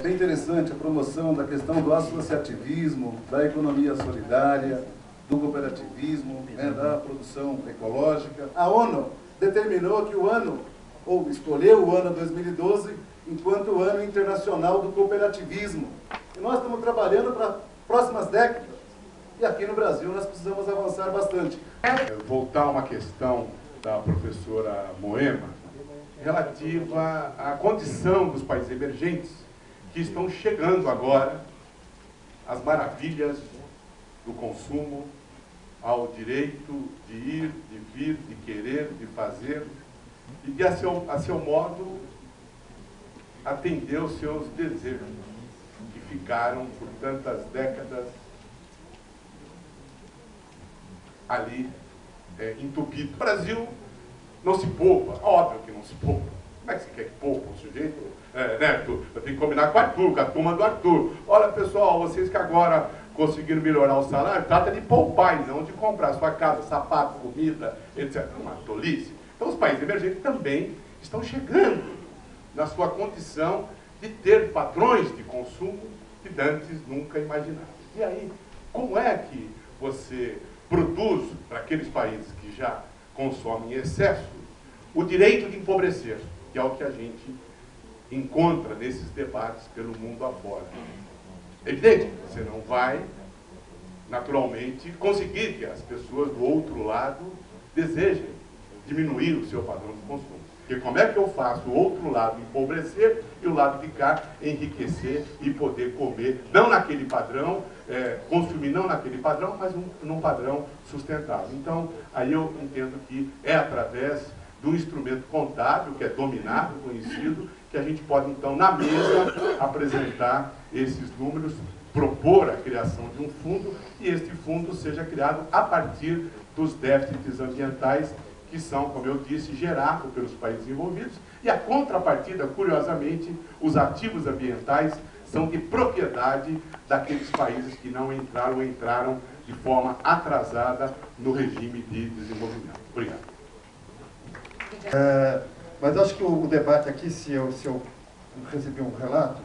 É bem interessante a promoção da questão do associativismo, da economia solidária, do cooperativismo, né, da produção ecológica. A ONU determinou que o ano, ou escolheu o ano 2012, enquanto o ano internacional do cooperativismo. E nós estamos trabalhando para próximas décadas. E aqui no Brasil nós precisamos avançar bastante. Voltar a uma questão da professora Moema, relativa à condição dos países emergentes, que estão chegando agora às maravilhas do consumo, ao direito de ir, de vir, de querer, de fazer, e de, a seu modo, atender os seus desejos, que ficaram por tantas décadas ali entupidos. O Brasil não se poupa, óbvio que não se poupa. Como é que você quer que poupa o sujeito? Eu tenho que combinar com o Arthur, com a turma do Arthur. Olha, pessoal, vocês que agora conseguiram melhorar o salário, trata de poupar e não de comprar sua casa, sapato, comida, etc. Uma tolice. Então os países emergentes também estão chegando na sua condição de ter padrões de consumo que dantes nunca imaginaram. E aí, como é que você produz para aqueles países que já consomem em excesso o direito de empobrecer, que é o que a gente encontra nesses debates pelo mundo afora? É evidente que você não vai, naturalmente, conseguir que as pessoas do outro lado desejem diminuir o seu padrão de consumo. Porque como é que eu faço o outro lado empobrecer e o lado de cá enriquecer e poder comer, não naquele padrão, consumir não naquele padrão, mas num padrão sustentável. Então, aí eu entendo que é através do instrumento contábil, que é dominado, conhecido, que a gente pode, então, na mesa, apresentar esses números, propor a criação de um fundo, e este fundo seja criado a partir dos déficits ambientais, que são, como eu disse, gerados pelos países envolvidos, e a contrapartida, curiosamente, os ativos ambientais são de propriedade daqueles países que não entraram ou entraram de forma atrasada no regime de desenvolvimento. Obrigado. Mas acho que o debate aqui, se eu recebi um relato,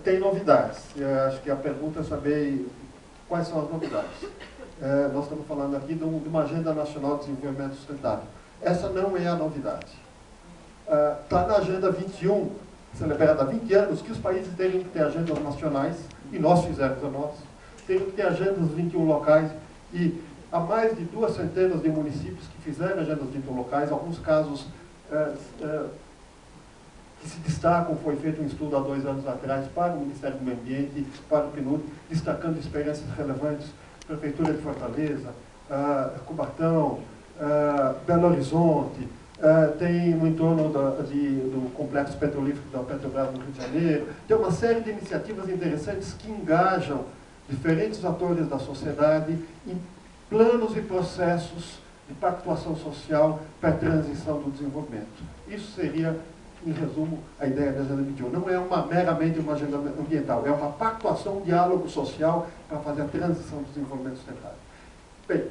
tem novidades. Acho que a pergunta é saber quais são as novidades. Nós estamos falando aqui de uma Agenda Nacional de Desenvolvimento Sustentável. Essa não é a novidade. Está na Agenda 21, celebrada há 20 anos, que os países teriam que ter agendas nacionais, e nós fizemos a nossa, teriam que ter agendas 21 locais, e há mais de 200 de municípios que fizeram agendas 21 locais, alguns casos que se destacam, foi feito um estudo há 2 anos atrás para o Ministério do Meio Ambiente, para o PNUD, destacando experiências relevantes, Prefeitura de Fortaleza, Cubatão, Belo Horizonte, tem no entorno do complexo petrolífero da Petrobras no Rio de Janeiro, tem uma série de iniciativas interessantes que engajam diferentes atores da sociedade em planos e processos de pactuação social para a transição do desenvolvimento. Isso seria, em resumo, a ideia da Agenda 21. Não é meramente uma agenda ambiental, é uma pactuação, um diálogo social para fazer a transição do desenvolvimento sustentável. Bem,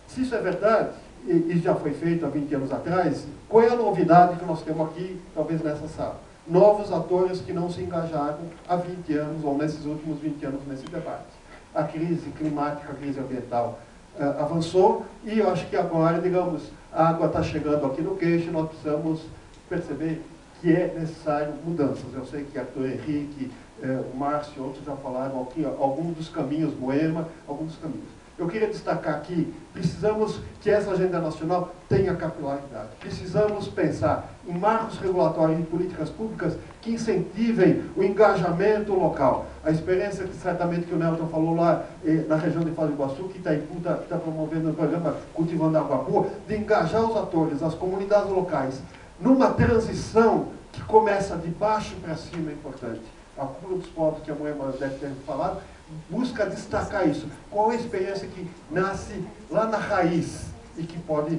se isso é verdade, e já foi feito há 20 anos atrás, qual é a novidade que nós temos aqui, talvez nessa sala? Novos atores que não se engajaram há 20 anos, ou nesses últimos 20 anos, nesse debate. A crise climática, a crise ambiental avançou, e eu acho que agora, digamos, a água está chegando aqui no queixo, nós precisamos perceber que é necessário mudanças. Eu sei que Arthur Henrique, o Márcio e outros já falaram aqui, alguns dos caminhos, Moema, alguns dos caminhos. Eu queria destacar aqui, precisamos que essa agenda nacional tenha capilaridade. Precisamos pensar em marcos regulatórios e políticas públicas que incentivem o engajamento local. A experiência que certamente que o Nelton falou lá na região de Foz do Iguaçu, que Itaipu está promovendo o programa Cultivando Água Boa, de engajar os atores, as comunidades locais, numa transição que começa de baixo para cima, é importante. A cura dos povos, que a Moema deve ter falado, busca destacar isso. Qual a experiência que nasce lá na raiz e que pode...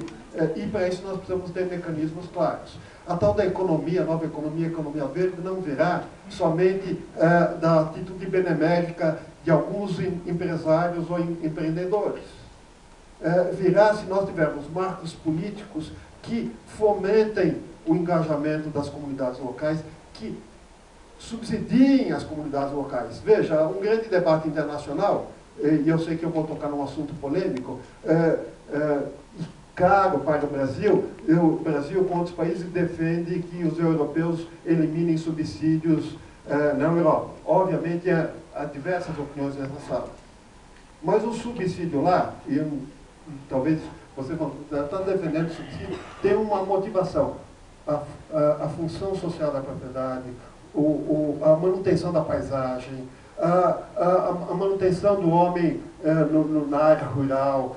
e para isso nós precisamos ter mecanismos claros. A tal da economia, a nova economia, a economia verde, não virá somente da atitude benemérica de alguns empresários ou empreendedores. Virá se nós tivermos marcos políticos que fomentem o engajamento das comunidades locais, que subsidiem as comunidades locais. Veja, um grande debate internacional, e eu sei que eu vou tocar num assunto polêmico, caro para o Brasil, com outros países, defende que os europeus eliminem subsídios na Europa. Obviamente, há diversas opiniões nessa sala. Mas o subsídio lá, e talvez vocês vão estar defendendo o subsídio, tem uma motivação. A função social da propriedade, a manutenção da paisagem, a manutenção do homem na área rural,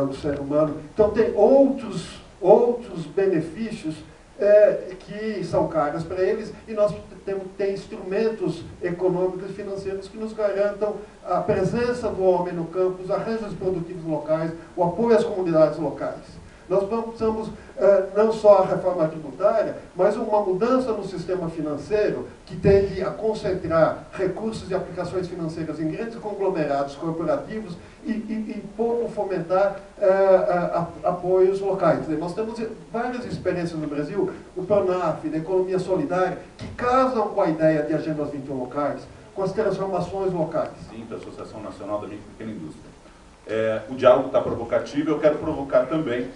do ser humano. Então tem outros benefícios que são caros para eles, e nós temos instrumentos econômicos e financeiros que nos garantam a presença do homem no campo, os arranjos produtivos locais, o apoio às comunidades locais. Nós precisamos não só a reforma tributária, mas uma mudança no sistema financeiro que tende a concentrar recursos e aplicações financeiras em grandes conglomerados corporativos e pouco fomentar apoios locais. Quer dizer, nós temos várias experiências no Brasil, o PRONAF, da economia solidária, que casam com a ideia de agendas 21 locais, com as transformações locais. Sim, da Associação Nacional da Micro e Pequena Indústria. O diálogo está provocativo, eu quero provocar também,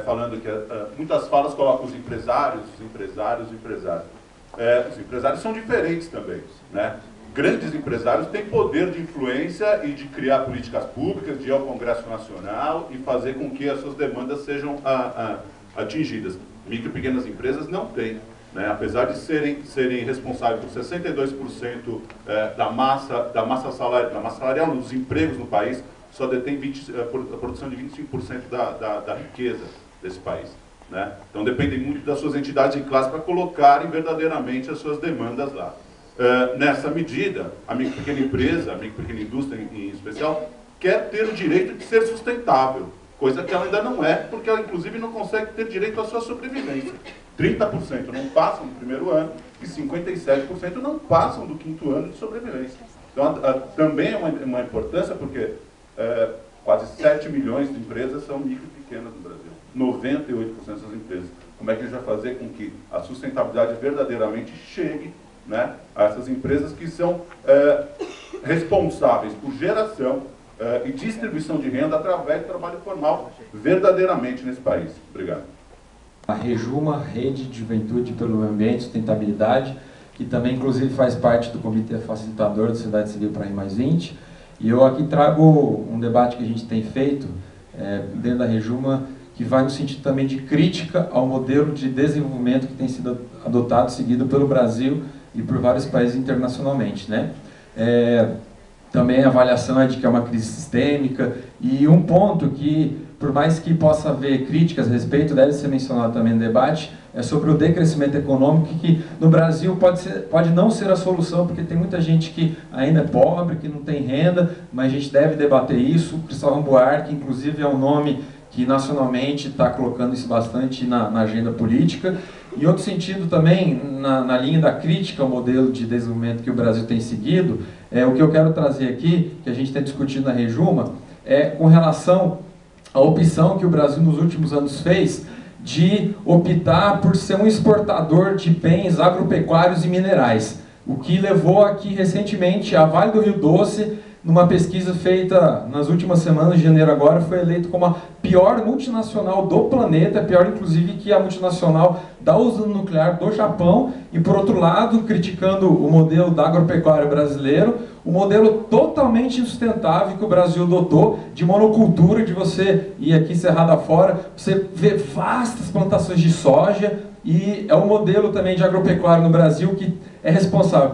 falando que muitas falas colocam os empresários. Os empresários são diferentes também, né? Grandes empresários têm poder de influência e de criar políticas públicas, de ir ao Congresso Nacional e fazer com que as suas demandas sejam atingidas. Micro e pequenas empresas não têm, né? Apesar de serem responsáveis por 62% da massa salarial, dos empregos no país, só detém a produção de 25% da riqueza desse país, né? Então dependem muito das suas entidades de classe para colocarem verdadeiramente as suas demandas lá. Nessa medida, a micro e pequena empresa, a micro e pequena indústria em especial, quer ter o direito de ser sustentável, coisa que ela ainda não é, porque ela inclusive não consegue ter direito à sua sobrevivência. 30% não passam no primeiro ano e 57% não passam do quinto ano de sobrevivência. Então também é uma importância, porque quase 7 milhões de empresas são micro e pequenas no Brasil. 98% dessas empresas. Como é que a gente vai fazer com que a sustentabilidade verdadeiramente chegue, né, a essas empresas que são responsáveis por geração e distribuição de renda através do trabalho formal verdadeiramente nesse país? Obrigado. A Rejuma, Rede de Juventude pelo Meio Ambiente e Sustentabilidade, que também inclusive faz parte do Comitê Facilitador da Sociedade Civil para R+20. E eu aqui trago um debate que a gente tem feito dentro da Rejuma, que vai no sentido também de crítica ao modelo de desenvolvimento que tem sido adotado, seguido pelo Brasil e por vários países internacionalmente, né? Também a avaliação é de que é uma crise sistêmica, e um ponto que, por mais que possa haver críticas a respeito, deve ser mencionado também no debate, é sobre o decrescimento econômico, que no Brasil pode não ser a solução, porque tem muita gente que ainda é pobre, que não tem renda, mas a gente deve debater isso. Cristóvão Buarque, inclusive, é um nome que nacionalmente está colocando isso bastante na agenda política. Em outro sentido também, na linha da crítica ao modelo de desenvolvimento que o Brasil tem seguido, o que eu quero trazer aqui, que a gente tem discutido na Rejuma, é com relação à opção que o Brasil nos últimos anos fez de optar por ser um exportador de bens agropecuários e minerais, o que levou aqui recentemente a Vale do Rio Doce, numa pesquisa feita nas últimas semanas, de janeiro agora, foi eleito como a pior multinacional do planeta, pior inclusive que a multinacional da usina nuclear do Japão, e por outro lado, criticando o modelo da agropecuária brasileiro, o modelo totalmente insustentável que o Brasil adotou, de monocultura, de você ir aqui Cerrado afora, você vê vastas plantações de soja, e é um modelo também de agropecuária no Brasil que é responsável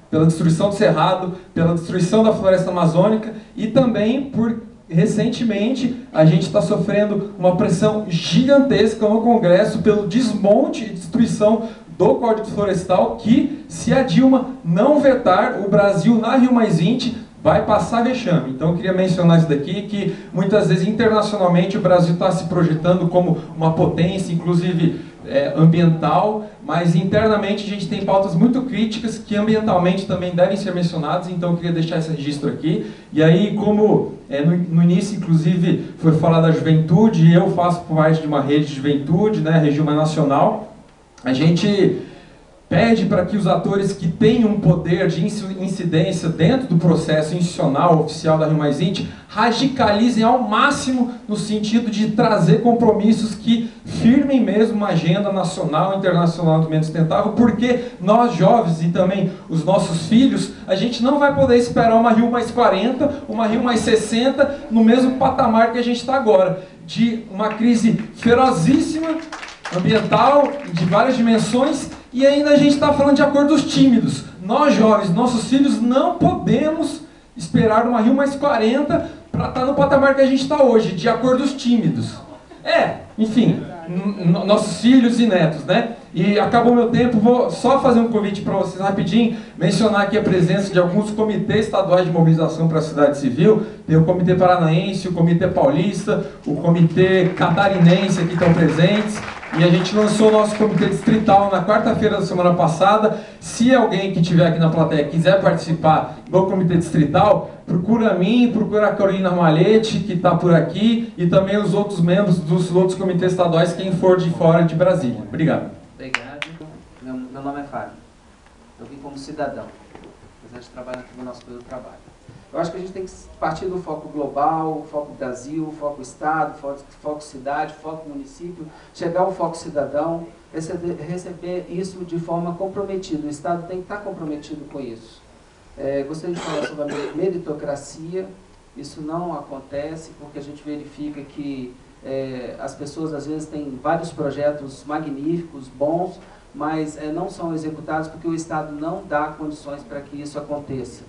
pela destruição do cerrado, pela destruição da floresta amazônica, e também por, recentemente, a gente está sofrendo uma pressão gigantesca no Congresso pelo desmonte e destruição do Código Florestal, que, se a Dilma não vetar, o Brasil na Rio+20 vai passar vexame. Então eu queria mencionar isso daqui, que muitas vezes internacionalmente o Brasil está se projetando como uma potência, inclusive ambiental, mas internamente a gente tem pautas muito críticas que ambientalmente também devem ser mencionadas, então eu queria deixar esse registro aqui. E aí, como no início inclusive foi falar da juventude, eu faço parte de uma rede de juventude, né, Rejuma Nacional, a gente pede para que os atores que têm um poder de incidência dentro do processo institucional oficial da Rio+20 radicalizem ao máximo no sentido de trazer compromissos que firmem mesmo uma agenda nacional e internacional do meio sustentável, porque nós jovens e também os nossos filhos, a gente não vai poder esperar uma Rio+40, uma Rio+60 no mesmo patamar que a gente está agora, de uma crise ferozíssima, ambiental, de várias dimensões, e ainda a gente está falando de acordos tímidos. Nós jovens, nossos filhos, não podemos esperar uma Rio+40 para estar no patamar que a gente está hoje, de acordos tímidos. Enfim, nossos filhos e netos, né? E acabou meu tempo, vou só fazer um convite para vocês rapidinho, mencionar aqui a presença de alguns comitês estaduais de mobilização para a sociedade civil. Tem o Comitê Paranaense, o Comitê Paulista, o Comitê Catarinense aqui estão presentes. E a gente lançou o nosso comitê distrital na quarta-feira da semana passada. Se alguém que estiver aqui na plateia quiser participar do comitê distrital, procura a mim, procura a Carolina Malhete, que está por aqui, e também os outros membros dos outros comitês estaduais, quem for de fora de Brasília. Obrigado. Obrigado. Meu nome é Fábio. Eu vim como cidadão, apesar de trabalhar no Tribunal Superior do Trabalho. Eu acho que a gente tem que partir do foco global, foco Brasil, foco Estado, foco cidade, foco município, chegar ao foco cidadão, receber isso de forma comprometida. O Estado tem que estar comprometido com isso. Gostaria de falar sobre a meritocracia. Isso não acontece porque a gente verifica que as pessoas às vezes têm vários projetos magníficos, bons, mas não são executados porque o Estado não dá condições para que isso aconteça.